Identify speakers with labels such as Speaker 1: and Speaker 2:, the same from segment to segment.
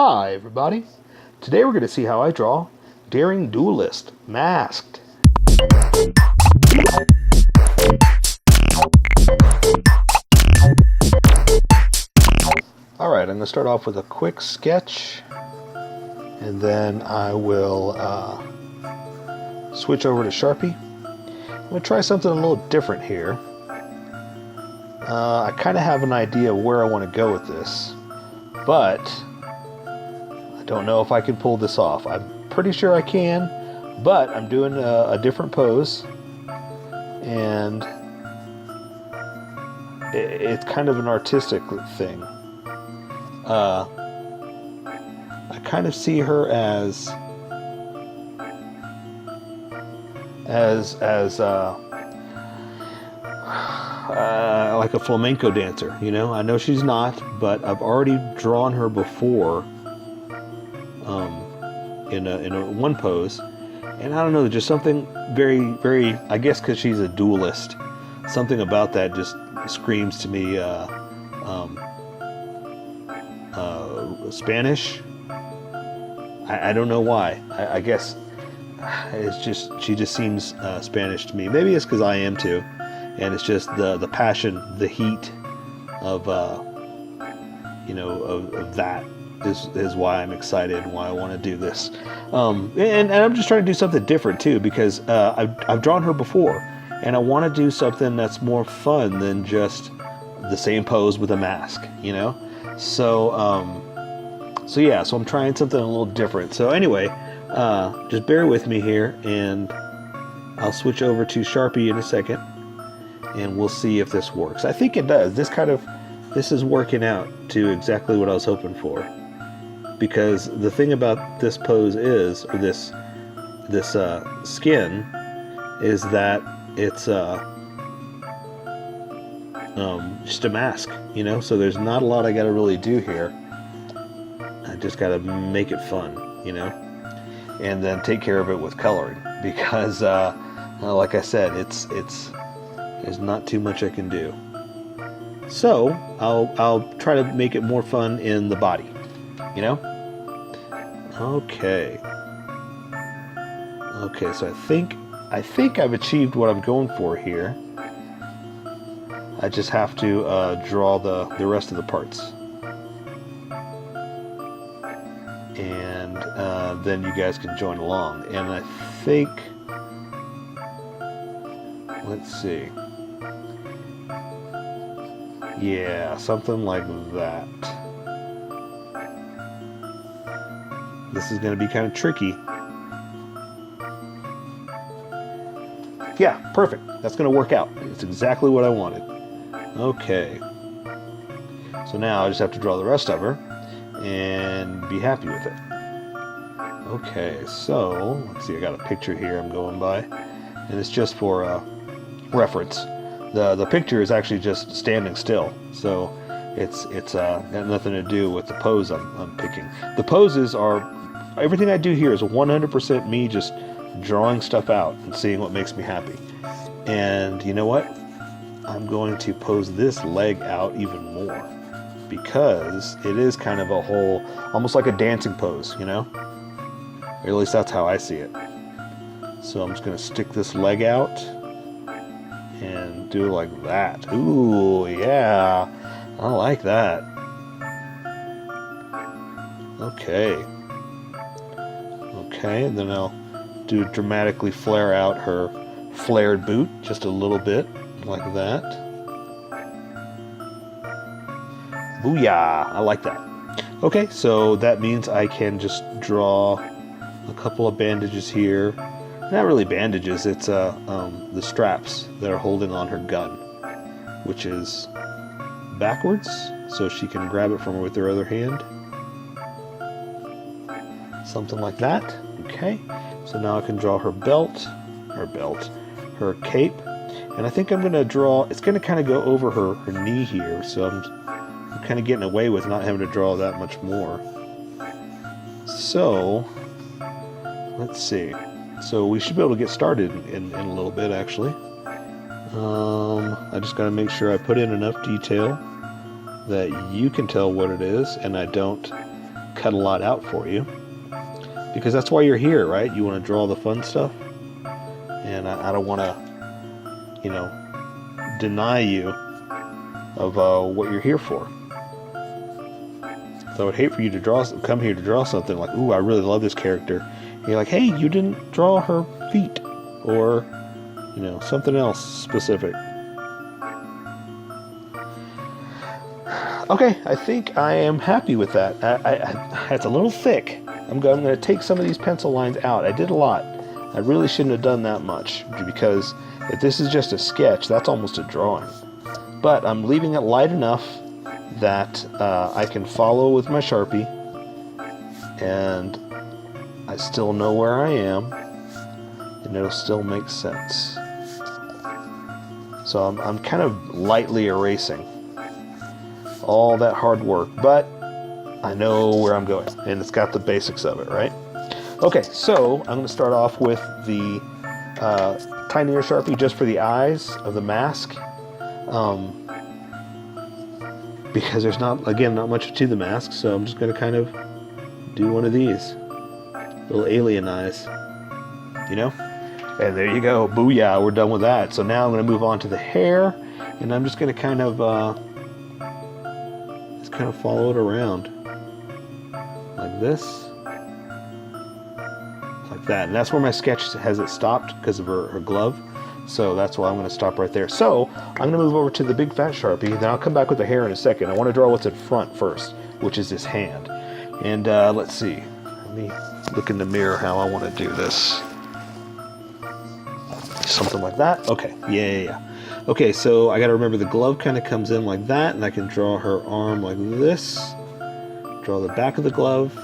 Speaker 1: Hi everybody, today we're going to see how I draw Daring Duelist Masked. Alright, I'm going to start off with a quick sketch and then I will switch over to Sharpie. I'm going to try something a little different here. I kind of have an idea of where I want to go with this, but I don't know if I can pull this off. I'm pretty sure I can, but I'm doing a different pose, and it's kind of an artistic thing. I kind of see her as like a flamenco dancer, you know. I know she's not, but I've already drawn her before in a one pose, and I don't know, just something very, I guess because she's a duelist, something about that just screams to me Spanish. I don't know why. I guess it's just, she just seems Spanish to me. Maybe it's because I am too, and it's just the passion, the heat of of that is why I'm excited and why I want to do this. And I'm just trying to do something different too, because I've drawn her before, and I want to do something that's more fun than just the same pose with a mask, you know. So I'm trying something a little different. So anyway, just bear with me here, and I'll switch over to Sharpie in a second, and we'll see if this works. I think it does. This is working out to exactly what I was hoping for, because the thing about this pose is, or this skin, is that it's just a mask, you know. So there's not a lot I got to really do here. I just got to make it fun, you know, and then take care of it with coloring, because like I said, there's not too much I can do. So I'll try to make it more fun in the body, you know. Okay, so I think I've achieved what I'm going for here. I just have to draw the rest of the parts, and then you guys can join along. And I think, let's see, yeah, something like that. This is going to be kind of tricky. Yeah, perfect. That's going to work out. It's exactly what I wanted. Okay. So now I just have to draw the rest of her and be happy with it. Okay, so let's see. I got a picture here I'm going by, and it's just for reference. The picture is actually just standing still, so it's got nothing to do with the pose I'm picking. The poses are, everything I do here is 100% me just drawing stuff out and seeing what makes me happy. And you know what? I'm going to pose this leg out even more, because it is kind of a whole, almost like a dancing pose, you know? Or at least that's how I see it. So I'm just going to stick this leg out and do it like that. Ooh, yeah, I like that. Okay, and then I'll dramatically flare out her flared boot just a little bit, like that. Booyah! I like that. Okay, so that means I can just draw a couple of bandages here. Not really bandages, it's the straps that are holding on her gun, which is backwards, so she can grab it from her with her other hand. Something like that. Okay, so now I can draw her belt, her cape, and I think I'm going to draw, it's going to kind of go over her knee here, so I'm kind of getting away with not having to draw that much more. So, let's see. So we should be able to get started in a little bit, actually. I just got to make sure I put in enough detail that you can tell what it is, and I don't cut a lot out for you, because that's why you're here, right? You want to draw the fun stuff, and I don't want to, you know, deny you of what you're here for. So I would hate for you to come here to draw something like, ooh, I really love this character. And you're like, hey, you didn't draw her feet, or, you know, something else specific. Okay, I think I am happy with that. It's a little thick. I'm going to take some of these pencil lines out. I did a lot. I really shouldn't have done that much, because if this is just a sketch, that's almost a drawing. But I'm leaving it light enough that I can follow with my Sharpie, and I still know where I am, and it'll still make sense. So I'm kind of lightly erasing all that hard work, but I know where I'm going, and it's got the basics of it, right? Okay, so I'm going to start off with the tinier Sharpie just for the eyes of the mask, because there's not much to the mask, so I'm just going to kind of do one of these little alien eyes, you know? And there you go, booyah, we're done with that. So now I'm going to move on to the hair, and I'm just going to kind of follow it around like this, like that. And that's where my sketch has it stopped because of her glove. So that's why I'm going to stop right there. So I'm going to move over to the big fat Sharpie, then I'll come back with the hair in a second. I want to draw what's in front first, which is this hand. And let's see. Let me look in the mirror how I want to do this. Something like that. Okay, yeah. Okay, so I got to remember the glove kind of comes in like that, and I can draw her arm like this. Draw the back of the glove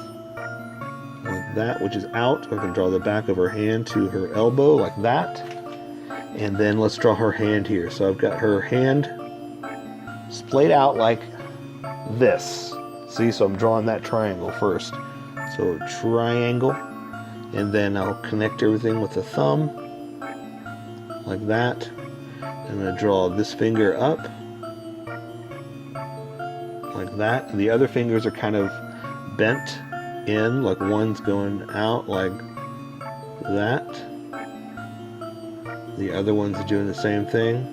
Speaker 1: like that, which is out. I can draw the back of her hand to her elbow like that. And then let's draw her hand here. So I've got her hand splayed out like this. See, so I'm drawing that triangle first. So triangle, and then I'll connect everything with the thumb like that. I'm going to draw this finger up like that. And the other fingers are kind of bent in, like one's going out like that. The other one's doing the same thing.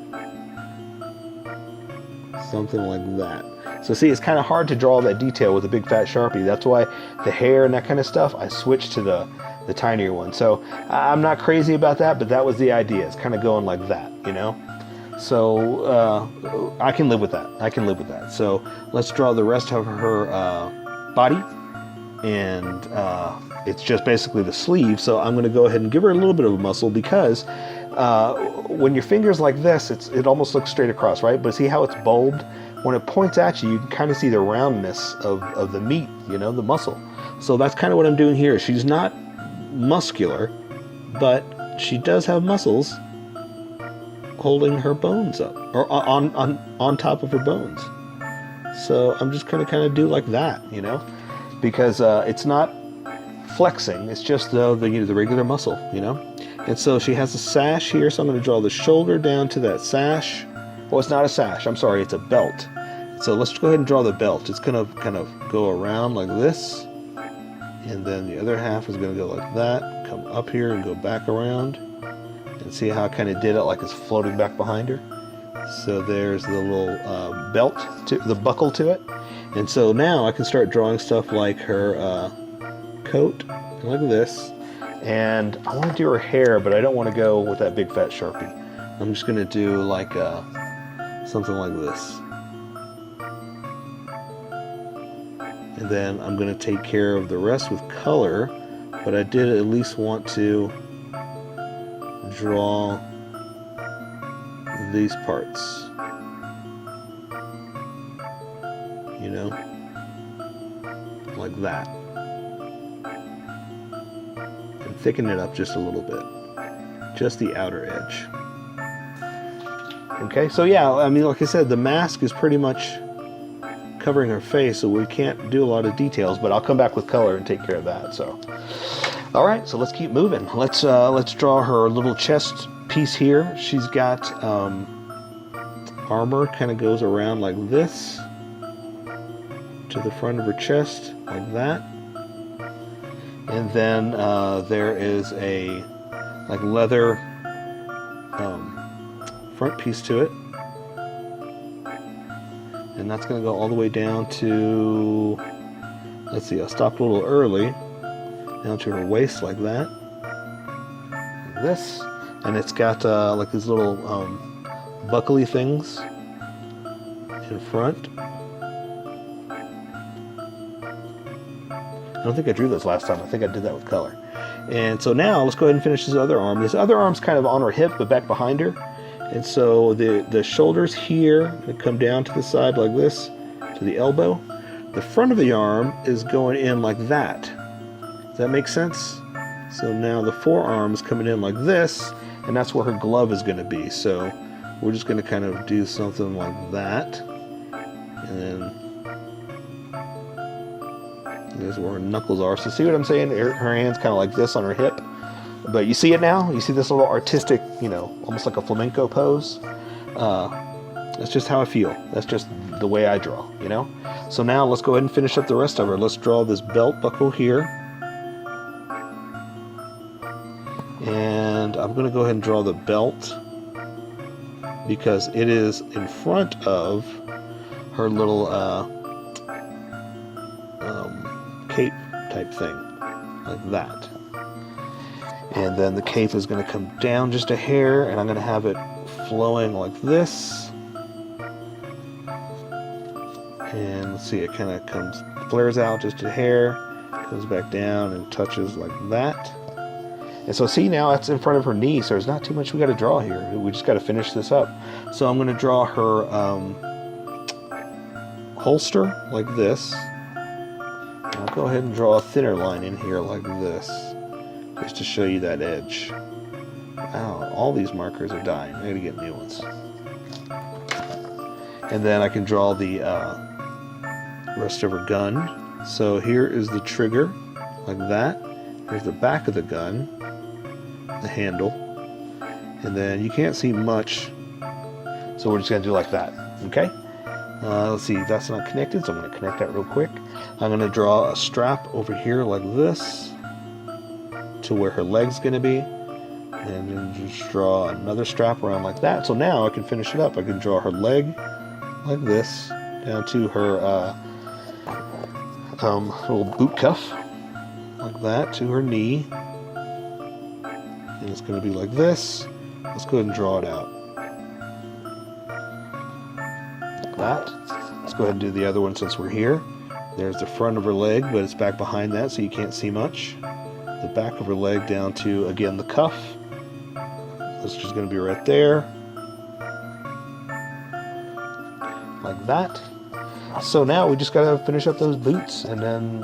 Speaker 1: Something like that. So see, it's kind of hard to draw that detail with a big fat Sharpie. That's why the hair and that kind of stuff, I switched to the tinier one. So I'm not crazy about that, but that was the idea. It's kind of going like that, you know? So I can live with that. I can live with that. So let's draw the rest of her body. And it's just basically the sleeve. So I'm going to go ahead and give her a little bit of a muscle, because when your finger's like this, it almost looks straight across, right? But see how it's bulbed? When it points at you, you can kind of see the roundness of the meat, you know, the muscle. So that's kind of what I'm doing here. She's not muscular, but she does have muscles holding her bones up, or on top of her bones. So I'm just going to kind of do like that, you know, because it's not flexing. It's just the regular muscle, you know. And so she has a sash here, so I'm going to draw the shoulder down to that sash. Oh, it's not a sash. I'm sorry, it's a belt. So let's go ahead and draw the belt. It's going to kind of go around like this, and then the other half is going to go like that, come up here and go back around. And see how I kind of did it like it's floating back behind her. So there's the little belt, the buckle to it. And so now I can start drawing stuff like her coat, like this. And I want to do her hair, but I don't want to go with that big fat Sharpie. I'm just going to do like something like this. And then I'm going to take care of the rest with color, but I did at least want to draw these parts, you know, like that, and thicken it up just a little bit, just the outer edge. Okay, so yeah, I mean, like I said, the mask is pretty much covering her face, so we can't do a lot of details, but I'll come back with color and take care of that. So all right, so let's keep moving. Let's draw her little chest piece here. She's got armor, kind of goes around like this to the front of her chest, like that. And then there is a like leather front piece to it. And that's going to go all the way down to, let's see, I stopped a little early, down to her waist like that. Like this. And it's got like these little buckly things in front. I don't think I drew those last time. I think I did that with color. And so now let's go ahead and finish this other arm. This other arm's kind of on her hip, but back behind her. And so the shoulders here come down to the side like this, to the elbow. The front of the arm is going in like that. Does that make sense? So now the forearm is coming in like this, and that's where her glove is going to be. So we're just going to kind of do something like that. And then there's where her knuckles are. So see what I'm saying? Her hand's kind of like this on her hip. But you see it now? You see this little artistic, you know, almost like a flamenco pose? That's just how I feel. That's just the way I draw, you know? So now let's go ahead and finish up the rest of her. Let's draw this belt buckle here. And I'm going to go ahead and draw the belt because it is in front of her little cape type thing, like that. And then the cape is going to come down just a hair, and I'm going to have it flowing like this. And let's see, it kind of flares out just a hair, comes back down and touches like that. And so see, now it's in front of her knee, so there's not too much we got to draw here. We just got to finish this up. So I'm going to draw her holster like this. And I'll go ahead and draw a thinner line in here like this, just to show you that edge. Wow, all these markers are dying. I gotta get new ones. And then I can draw the rest of her gun. So here is the trigger, like that. Here's the back of the gun, the handle. And then you can't see much, so we're just gonna do like that, okay? Let's see, that's not connected, so I'm gonna connect that real quick. I'm gonna draw a strap over here like this, to where her leg's going to be, and then just draw another strap around like that. So now I can finish it up. I can draw her leg like this down to her little boot cuff like that to her knee, and it's going to be like this. Let's go ahead and draw it out like that. Let's go ahead and do the other one since we're here. There's the front of her leg, but it's back behind that, so you can't see much. The back of her leg down to, again, the cuff. This is just going to be right there. Like that. So now we just got to finish up those boots, and then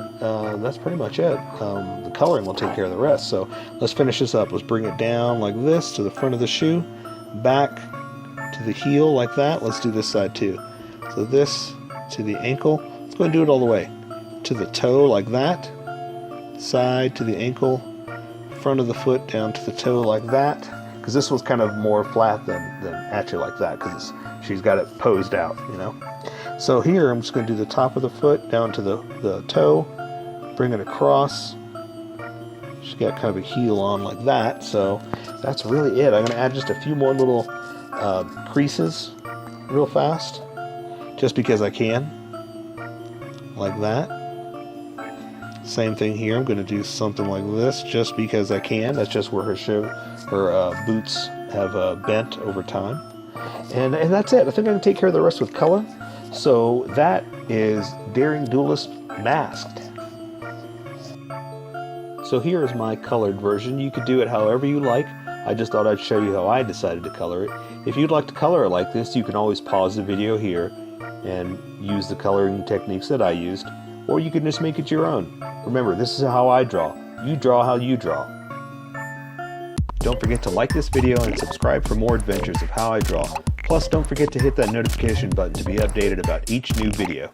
Speaker 1: that's pretty much it. The coloring will take care of the rest. So let's finish this up. Let's bring it down like this to the front of the shoe, back to the heel like that. Let's do this side too. So this to the ankle. Let's go and do it all the way. To the toe like that. Side to the ankle, front of the foot down to the toe like that, because this was kind of more flat than actually like that, because she's got it posed out, you know. So here I'm just going to do the top of the foot down to the toe, bring it across. She's got kind of a heel on like that, so that's really it. I'm going to add just a few more little creases real fast, just because I can, like that. Same thing here. I'm going to do something like this just because I can. That's just where her boots have bent over time. And that's it. I think I can take care of the rest with color. So that is Daring Duelist Masked. So here is my colored version. You could do it however you like. I just thought I'd show you how I decided to color it. If you'd like to color it like this, you can always pause the video here and use the coloring techniques that I used. Or you can just make it your own. Remember, this is how I draw. You draw how you draw. Don't forget to like this video and subscribe for more adventures of how I draw. Plus, don't forget to hit that notification button to be updated about each new video.